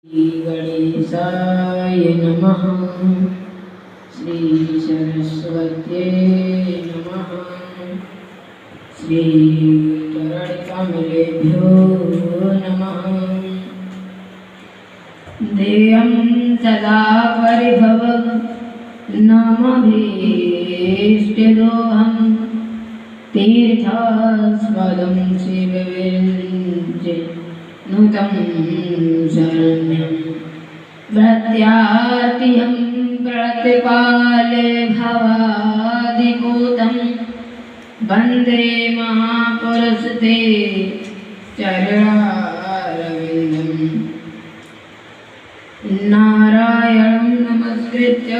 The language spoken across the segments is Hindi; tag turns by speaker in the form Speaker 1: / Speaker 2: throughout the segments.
Speaker 1: श्री गणेशाय नमः। श्री सरस्वत्यै नमः। श्री चरणकमलेभ्यो नमः। ध्येयं सदा परिभवग्नामभीष्टदोहं तीर्थास्पदं शिवविरञ्चे नूतं शरण्यं प्रत्यार्तिहं प्रतिपाले भवादिभूतं वन्दे महापुरुषते चरणारविन्दं। नारायणं नमस्कृत्य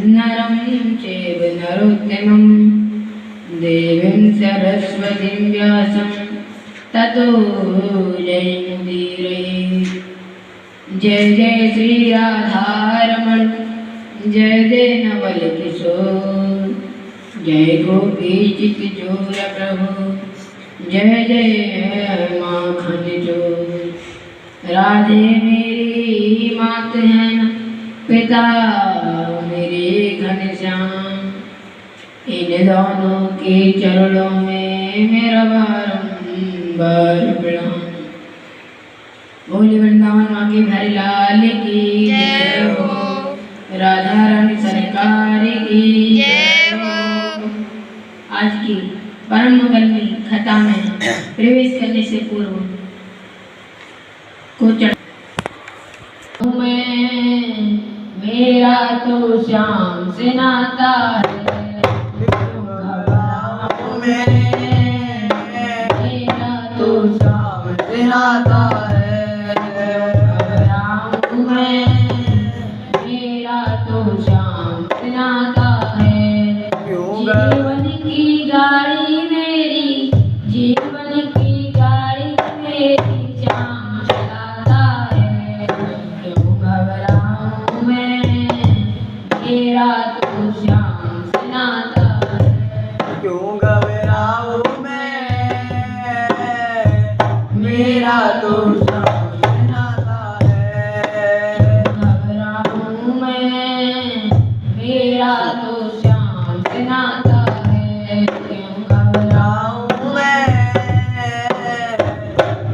Speaker 1: नरं चैव नरोत्तमं देवीं सरस्वतीं व्यासं ततो जयमुदीरये। जय जय श्री राधारमण जय जय नवल किशोर जय गोपीचित चोर प्रभु जय जय माखन चोर। राधे मेरी मात है पिता मेरे घनश्याम, इन दोनों के चरणों में मेरा बारंबार प्रणाम। बोले वृंदावन माँ के हरि लाल की जय हो, राधा रानी सरकार की जय हो। आज की परम मंगलमयी कथा में प्रवेश करने से पूर्व को मेरा तो श्याम से नाता है, मेरा तो श्याम से नाता है। मेरा तो श्याम से नाता है। जीवन की गाड़ी मेरी, जीवन की गाड़ी मेरी श्याम चलाता है। क्यों घबराऊं मैं, मेरा तो श्याम से नाता है।
Speaker 2: क्यों घबराऊं मैं, मेरा तो श्याम से नाता है।
Speaker 1: घबराऊं मैं, मेरा तो श्याम से नाता है। क्यों घबराऊं
Speaker 2: मैं,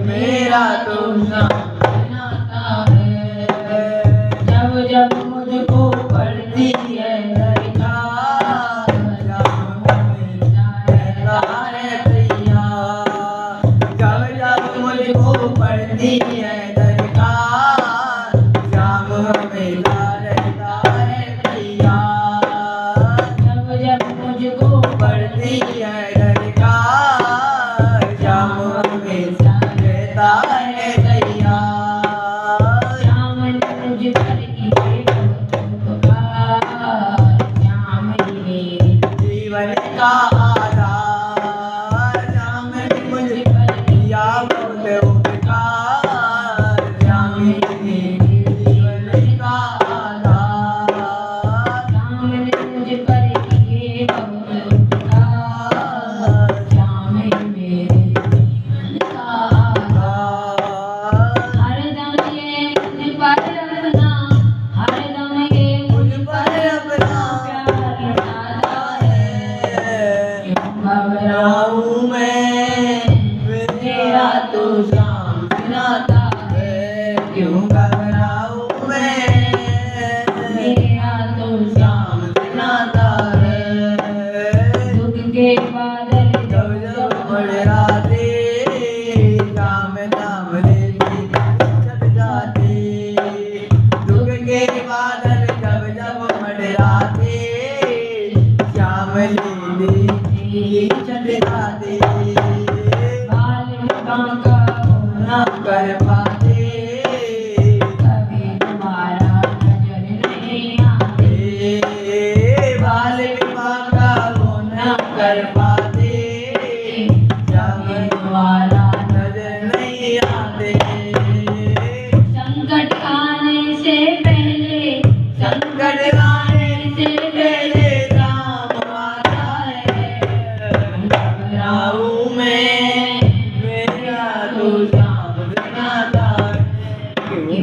Speaker 2: मेरा तो श्याम
Speaker 1: से नाता है। जब जब मुझको पड़ती है दरकार,
Speaker 2: जब जब मुझको पड़ती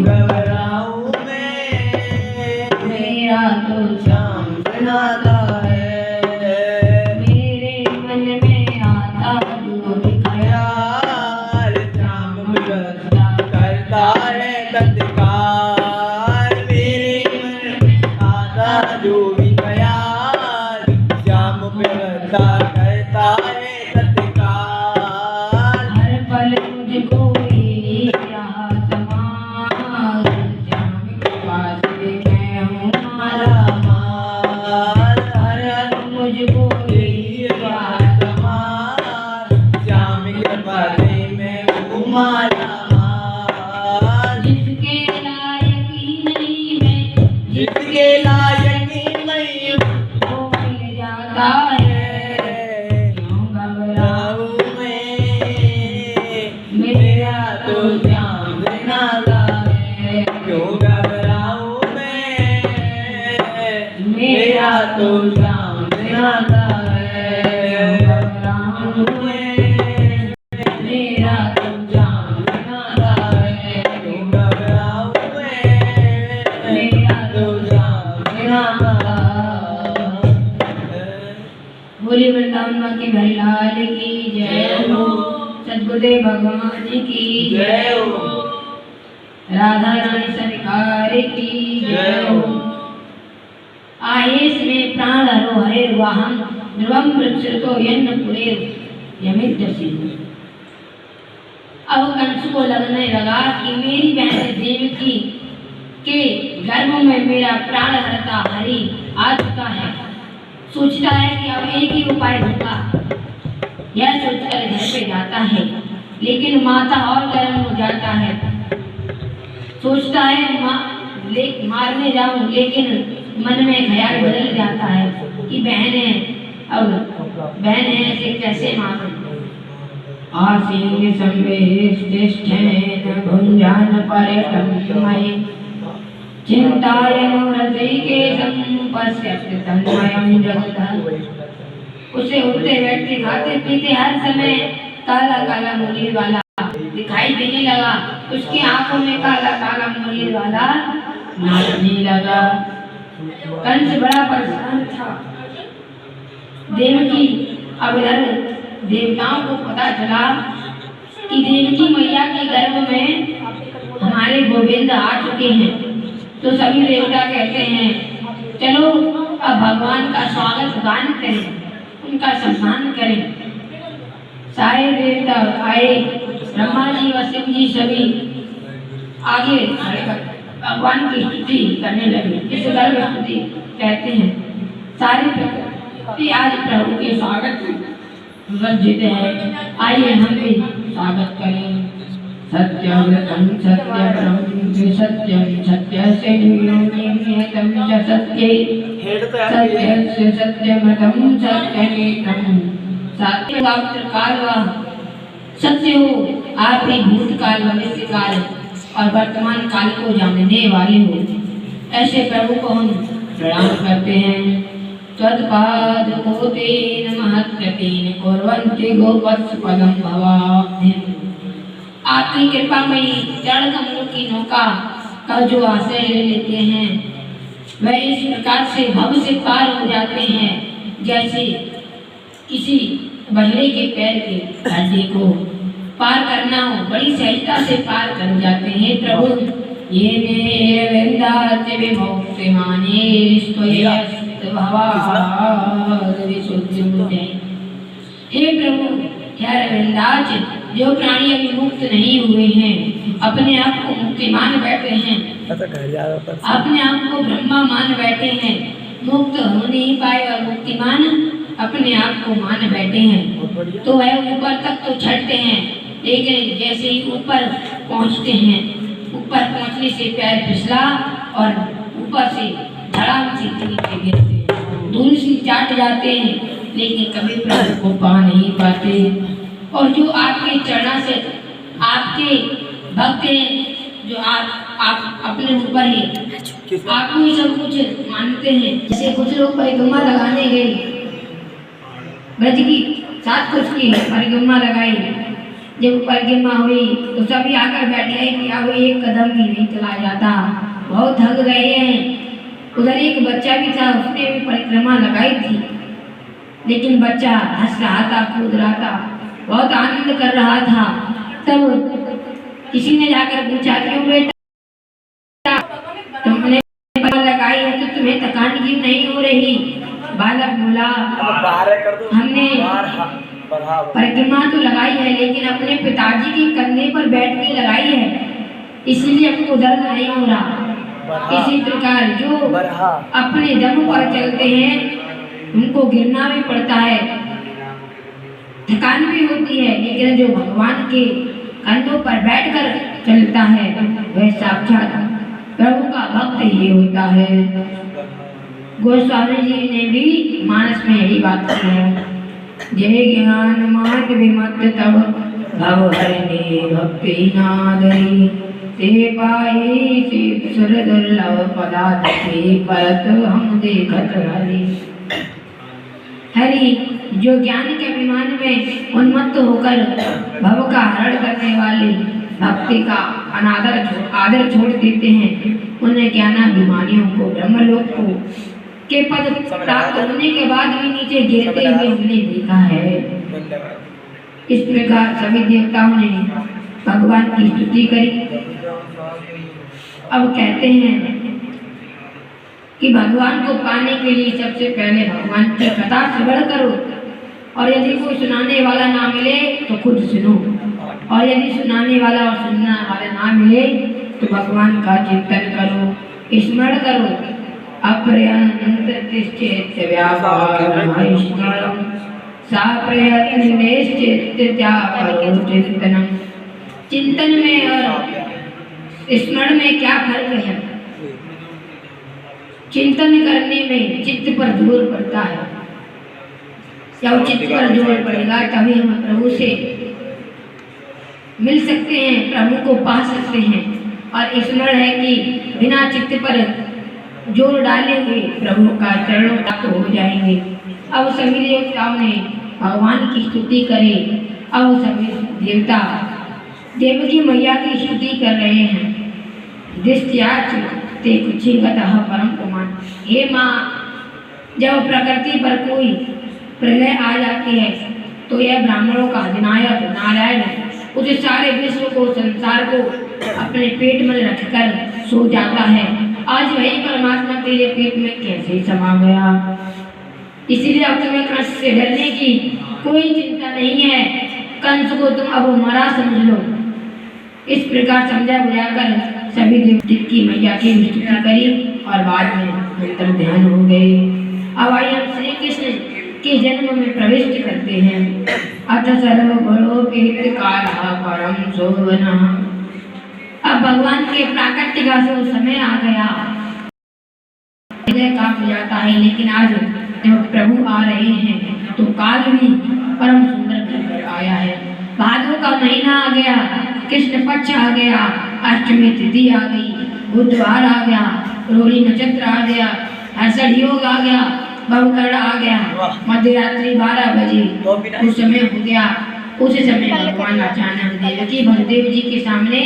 Speaker 2: घबराऊं मैं,
Speaker 1: मेरा तो
Speaker 2: श्याम से नाता है।
Speaker 1: मेरे मन में आता जो भी
Speaker 2: ख्याल श्याम व्यवस्था करता है तत्काल। मेरे मन में आता जो भी ख्याल श्याम व्यवस्था करता है तत्काल।
Speaker 1: हर पल मुझको ये रहा समाज, श्याम के पास मैं हूँ माला माल। हर पल मुझको ये रहा
Speaker 2: समाज श्याम के पास मैं हूँ माला माल।
Speaker 1: जिसके लायक ही नहीं मैं,
Speaker 2: जिसके लायक ही नहीं
Speaker 1: वो मिल जाता है। क्यों घबराऊं
Speaker 2: हूँ मैं, मेरा तो श्याम से नाता है। क्यों घबराऊं मैं, मेरा तो श्याम से नाता है।
Speaker 1: घबराऊं मैं, मेरा तो श्याम से नाता है।
Speaker 2: क्यों घबराऊं मैं,
Speaker 1: मेरा
Speaker 2: तो श्याम से नाता है।
Speaker 1: बोले वृंदावन माँ की भैलाल की जय हो, सद्गुरुदेव भगवान की
Speaker 2: जय हो,
Speaker 1: राधा रानी सरकार की जय हो। आयेस में प्राण हरो हरे वाहन ध्रुवम वृक्षतो यन्न पुरे यमित दसी। अब कंस को लगने लगा कि मेरी बहन देवकी के गर्भ में मेरा प्राण हरता हरि आ चुका है। सोचता है कि अब एक ही उपाय होगा। यह सोचकर घर पे जाता है, लेकिन माता और गर्म हो जाता है। सोचता है मारने जाऊं, लेकिन मन में ख्याल बदल जाता है कि बहन है, अब बहन है ऐसे कैसे मारूं। आसीन संवेष्टिष्ठेन भुञ्जान पर्यटमयि चिंतायन रसिकेशं पश्यति तन्मयं जगतः। उसे उठते बैठते खाते पीते हर समय काला काला मुरली वाला दिखाई देने लगा। उसकी आंखों में काला काला मुरली वाला नाचने लगा। कंस बड़ा परेशान था। देवकी अब इधर देवताओं को पता चला कि देवकी मैया के गर्भ में हमारे गोविंद आ चुके हैं। तो सभी देवता कहते हैं चलो अब भगवान का स्वागत गान करें, उनका सम्मान करें। सारे देवता आए, ब्रह्मा जी व शिव जी सभी आगे भगवान की स्तुति करने लगे। इस गर्भ स्तुति कहते हैं। सारे प्रकृति आज प्रभु के स्वागत में रंजित है। आइए हम भी स्वागत करें। सत्यव्रतं सत्यपरं सत्यं सत्यस्य नियतं च सत्ये सत्यस्य सत्यमतं सत्यमेकं। सत्य काल सत्य हो, आप ही भूतकाल भविष्य काल और वर्तमान काल को जानने वाले हो। ऐसे प्रभु को हम प्रणाम करते हैं। त्वत्पाद कोतेन महत्तेन कुर्वन्ति गोपत्स पदं भवाब्धिम्। आपकी कृपा में चरण कमलों की नौका का जो आश्रय ले लेते हैं वह इस प्रकार से भव से पार हो जाते हैं, जैसे किसी बहरे के पैर के गड्ढे को पार करना हो, बड़ी सहजता से पार कर जाते हैं। प्रभु ये ने वृंदाच विमुक्ति माने भवाद विशुद्धि मुझे। हे प्रभु, हे वृंदाच, जो प्राणी अभी मुक्त नहीं हुए हैं, अपने आप को मुक्ति मान बैठे हैं, अपने आप को ब्रह्मा मान बैठे हैं, मुक्त हो नहीं पाए और मुक्तिमान अपने आप को मान बैठे हैं, तो वह ऊपर तक तो चढ़ते हैं, लेकिन जैसे ही ऊपर पहुंचते हैं, ऊपर पहुंचने से पैर फिसला और ऊपर से धड़ाम से नीचे गिरते हैं, धूल से चाट जाते हैं, लेकिन कभी प्रभु को पा नहीं पाते। और जो आपके चरणों से आपके भक्त हैं, जो आप अपने ऊपर ही आपको ही सब कुछ मानते हैं। जैसे कुछ लोग परिक्रमा लगाने गए, ब्रज की 7 कोस की परिक्रमा लगाई, जब परिक्रमा हुई तो सभी आकर बैठ गए कि अब एक कदम भी नहीं चला जाता, बहुत थक गए हैं। उधर एक बच्चा भी था, उसने भी परिक्रमा लगाई थी, लेकिन बच्चा हंस रहा था, कूद रहा था, बहुत आनंद कर रहा था। तब किसी ने जाकर पूछा, क्यों बेटा तुमने परिक्रमा लगाई है तो तुम्हें थकान क्यों नहीं हो रही? बालक बोला, हमने परिक्रमा तो लगाई है, लेकिन अपने पिताजी के कंधे पर बैठ के लगाई है, इसीलिए हमको दर्द नहीं हो रहा। इसी प्रकार जो अपने दम पर चलते हैं उनको गिरना भी पड़ता है, थकान भी होती है, लेकिन जो भगवान के कंधों पर बैठकर चलता है वह साक्षात प्रभु का भक्त ही होता है। गोस्वामी जी ने भी मानस में यही बात की है, जय ज्ञान मान विमत तब भव हरिणी भक्ति नादरी, ते पाई शिव सुर दुर्लभ पदार्थ के परत हम देखत हरि। हरि जो ज्ञान के अभिमान में उन्मत्त होकर भव का हरण करने वाले भक्ति का आदर छोड़ देते हैं, उन ज्ञानाभिमानियों को ब्रह्मलोक को के पद प्राप्त होने के बाद भी नीचे गिरते हुए हमने देखा है। इस प्रकार सभी देवताओं ने भगवान की स्तुति करी। अब कहते हैं कि भगवान को पाने के लिए सबसे पहले भगवान की कथा श्रवण करो, और यदि कोई सुनाने वाला ना मिले तो खुद सुनो, और यदि सुनाने वाला और सुनने वाला ना मिले तो भगवान का चिंतन करो, स्मरण करो। अप्रयंत तिष्ठेत व्यापारमैश्वर्यं साप्रयत्नेश्चित्त त्यागो चिंतनम। चिंतन में और स्मरण में क्या फर्क है? चिंतन करने में चित्त पर जोर पड़ता है, जब चित्त पर जोर पड़ेगा तभी हम प्रभु से मिल सकते हैं, प्रभु को पा सकते हैं। और स्मरण है कि बिना चित्त पर जोर डाले हुए प्रभु का चरणों प्राप्त हो जाएंगे। अब सभी देवताओं ने भगवान की स्तुति करे। अब सभी देवता देवकी मैया की स्तुति कर रहे हैं। दिष्ट्याच ते कुक्षिगतः परम पुमान। हे माँ, जब प्रकृति पर कोई प्रलय आ जाती है तो यह ब्राह्मणों का अधिनायक नारायण उस सारे विश्व को, संसार को अपने पेट में रखकर सो जाता है। आज वही परमात्मा तेरे पेट में कैसे समा गया? इसलिए अब तुम्हें कंस से डरने की कोई चिंता नहीं है। कंस को तुम अब मरा समझ लो। इस प्रकार समझा बुझाकर सभी देवता की मैया की स्तुति करी और बाद में अंतर ध्यान हो गए। अब आइए हम श्री कृष्ण के जन्म में प्रविष्ट करते हैं। अथ सर्वगुणोपेत कालः परम शोभनः। अब भगवान के प्राकट्य का जो समय आ गया, हृदय कांप जाता है, लेकिन आज जब प्रभु आ रहे हैं तो काल भी परम सुंदर बनकर आया है। भादों का महीना आ गया, कृष्ण पक्ष आ गया, अष्टमी तिथि आ गई, बुधवार आ गया, रोहिणी नक्षत्र आ गया, हर्षण योग आ गया, भवकर्ण आ गया, मध्य रात्रि 12 बजे उस समय हो गया। उस समय भगवान अचानक देवकी बलदेव जी के सामने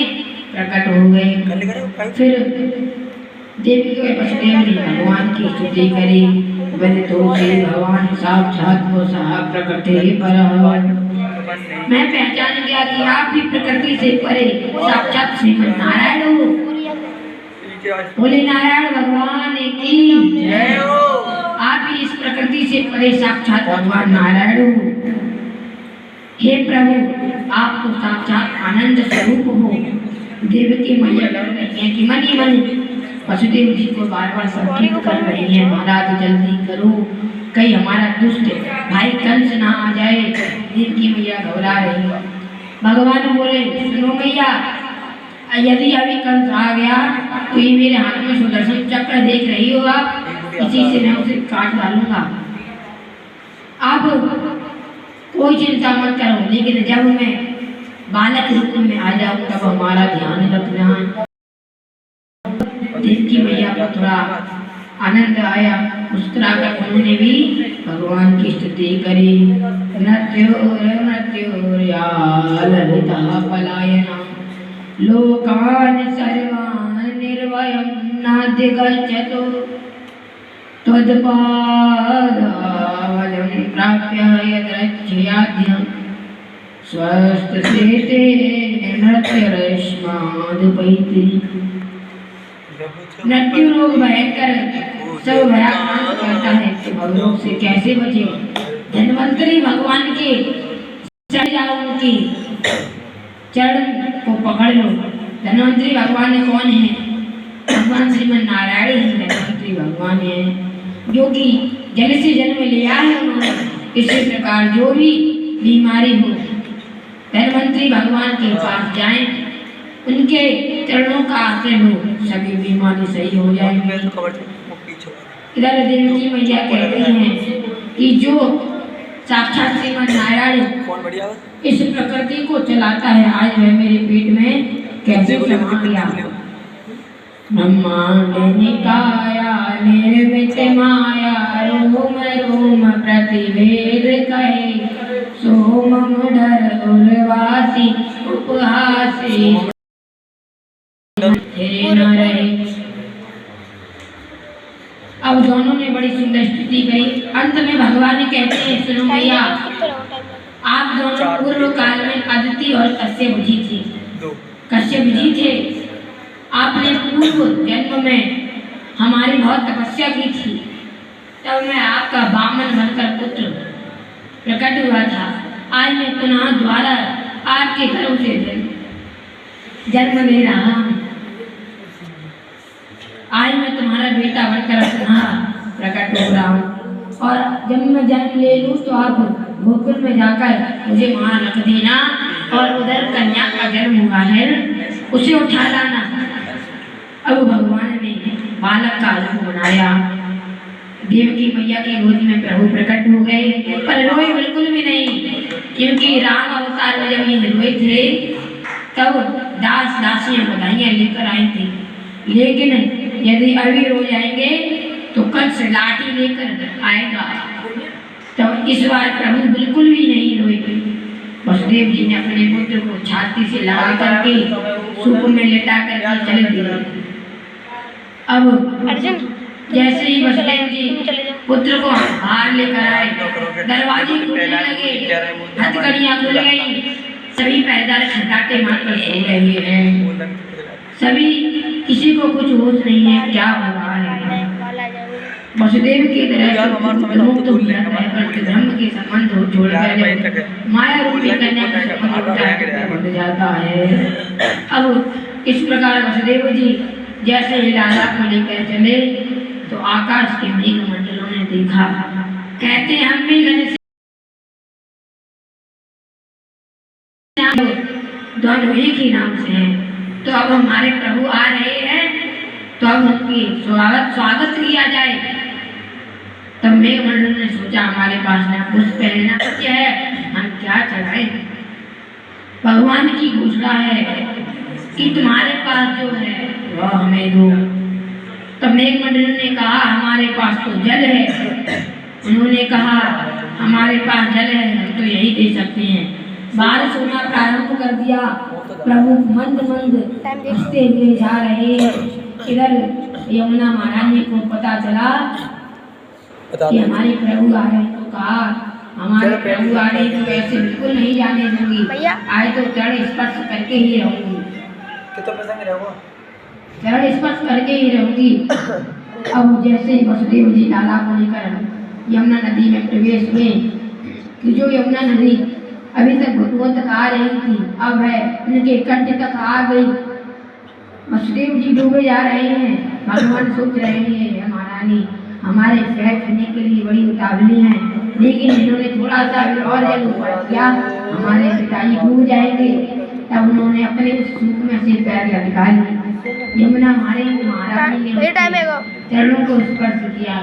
Speaker 1: प्रकट हो गए। फिर देवी के वसुदेव ने भगवान की स्तुति करी। वह तो से भगवान साक्षात वो साहब प्रकटे पर। मैं पहचान गया कि आप भी प्रकृति से परे साक्षात श्रीमन नारायण हो। बोले नारायण भगवान की जय हो। आप ही इस प्रकृति से परे साक्षात भगवान नारायण हो। हे प्रभु, आप तो साक्षात आनंद स्वरूप हो। देवकी मैया लड़ रही है कि मन ही मन वसुदेव जी को बार बार संकेत कर रही है, महाराज जल्दी करो, कहीं हमारा दुष्ट भाई कंस ना आ जाए। देवकी मैया घबरा रही है। भगवान बोले, सुनो मैया, यदि अभी कंस आ गया तो ये मेरे हाथ में सुदर्शन चक्र देख रही हो आप, इसी से मैं उसे काट डालूंगा। आप कोई चिंता मत करो, लेकिन जब मैं बालक रूप में आ जाऊं तब हमारा ध्यान रखना। देवकी मैया को थोड़ा आनंद आया मुस्कुराकर उन्होंने भी भगवान की स्तुति करी। नृत्योर्ललितः पलायना लोकान् सर्वान् निर्वयं नाधिगच्छतु त्वत्पादावलं प्राप्य यद्रक्षयाद्यं स्वस्थसेते नृत्यरश्मादुपैति। मृत्यु रोग भयंकर सब भयानक कहता है तो भवरोग से कैसे बचे। धन्वंतरी भगवान के चढ़ जाओ, उनकी चरण को पकड़ लो। धन्वंतरी भगवान कौन है? भगवान श्रीमन नारायण ही धन्वंतरी भगवान है, जो कि जल से जन्म लिया है उन्होंने। इसी प्रकार जो भी बीमारी हो धन्वंतरी भगवान के पास जाएं, उनके चरणों का आश्रय हो, सभी बीमारी सही हो जाएंगी। इधर देवकी मैया कहती हैं कि जो साक्षात श्रीमन नारायण इस प्रकृति को चलाता है, आज वह मेरे पेट में कैसे समा गया। ब्रह्मांड निकाया निर्मित माया रोम रोम प्रतिवेद कहे सोम मुदर उर्वासी उपहासी न रहे। अब दोनों ने बड़ी सुंदर स्तुति करी। अंत में भगवान कहते हैं, सुनो मैया, आप दोनों पूर्व काल में अदिति और कश्यप जी थे। कश्यप जी थे, आपने पूर्व जन्म में हमारी बहुत तपस्या की थी, तब मैं आपका वामन बनकर पुत्र प्रकट हुआ था। आज मैं पुनः द्वारा आपके गर्भ से जन्म ले रहा हूँ। आज मैं तुम्हारा बेटा बनकर पुनः प्रकट हो रहा हूँ, और जब मैं जन्म ले लूँ तो आप गोकुल में जाकर मुझे वहाँ रख देना, और उधर कन्या का जन्म हुआ है उसे उठा लाना। अब भगवान ने बालक का रूप बनाया, देवकी मैया की गोदी में प्रभु प्रकट हो गए, पर रोए बिल्कुल भी नहीं, क्योंकि राम अवतार में जब ये रोए थे तब दास दासियां बधाइयां लेकर आई थी। लेकिन यदि अभी रो जाएंगे तो कल से लाठी लेकर आएगा। तो इस बार प्रभु बिल्कुल भी नहीं रोए। वसुदेव जी ने अपने पुत्र को छाती से लगा करके सूप में लेटा करके चले दिए। अब जैसे ही वसुदेव जी पुत्र को बाहर लेकर आए, दरवाजे खुलने लगे, हथकड़ियां खुल गई, सभी पैरदार खटखटाते मारकर सो रहे हैं। सभी किसी को कुछ होश नहीं है क्या हो रहा है। वसुदेव की तरह धर्म के संबंध को छोड़कर माया रूपी कन्या का संबंध बढ़ जाता है। अब इस प्रकार वसुदेव जी जैसे ही लाला को लेकर चले तो आकाश के मेघ मंडलों ने देखा, कहते हम भी दोनों एक ही नाम से हैं, तो अब हमारे प्रभु आ रहे हैं, तो अब उनकी स्वागत किया जाए। तब मेघमंडल ने सोचा हमारे पास ना पुष्प है ना सत्य है, हम क्या चढ़ाए। भगवान की घोषणा है कि तुम्हारे पास जो है वह हमें दो। तब मेघमंडल ने कहा हमारे पास तो जल है। उन्होंने कहा हमारे पास जल है, हम तो यही दे सकते हैं। बारिश होना प्रारंभ कर दिया। प्रभु मंद मंद हंसते हुए जा रहे हैं। इधर यमुना महारानी को पता चला कि हमारे प्रभु आ रहे, तो कहा हमारे प्रभु आ रहे तो ऐसे बिल्कुल नहीं जाने दूंगी, आए तो चरण स्पर्श करके ही रहूंगी, चरण स्पर्श करके ही रहूंगी। अब जैसे ही वसुदेव जी लाला को लेकर यमुना नदी में प्रवेश हुए, कि जो यमुना नदी अभी तक घुटुओं तक आ रही थी, अब है उनके कंठ तक आ गई। वसुदेव जी डूबे जा रहे हैं। भगवान सोच रहे हैं महारानी हमारे पैर छूने के लिए बड़ी उतावली हैं, लेकिन इन्होंने थोड़ा सा और जल ऊपर किया हमारे पिताजी डूब जाएंगे। तब उन्होंने अपने उस सूप में से पैर लटका लिए। यमुना महारानी ने चरणों को स्पर्श किया।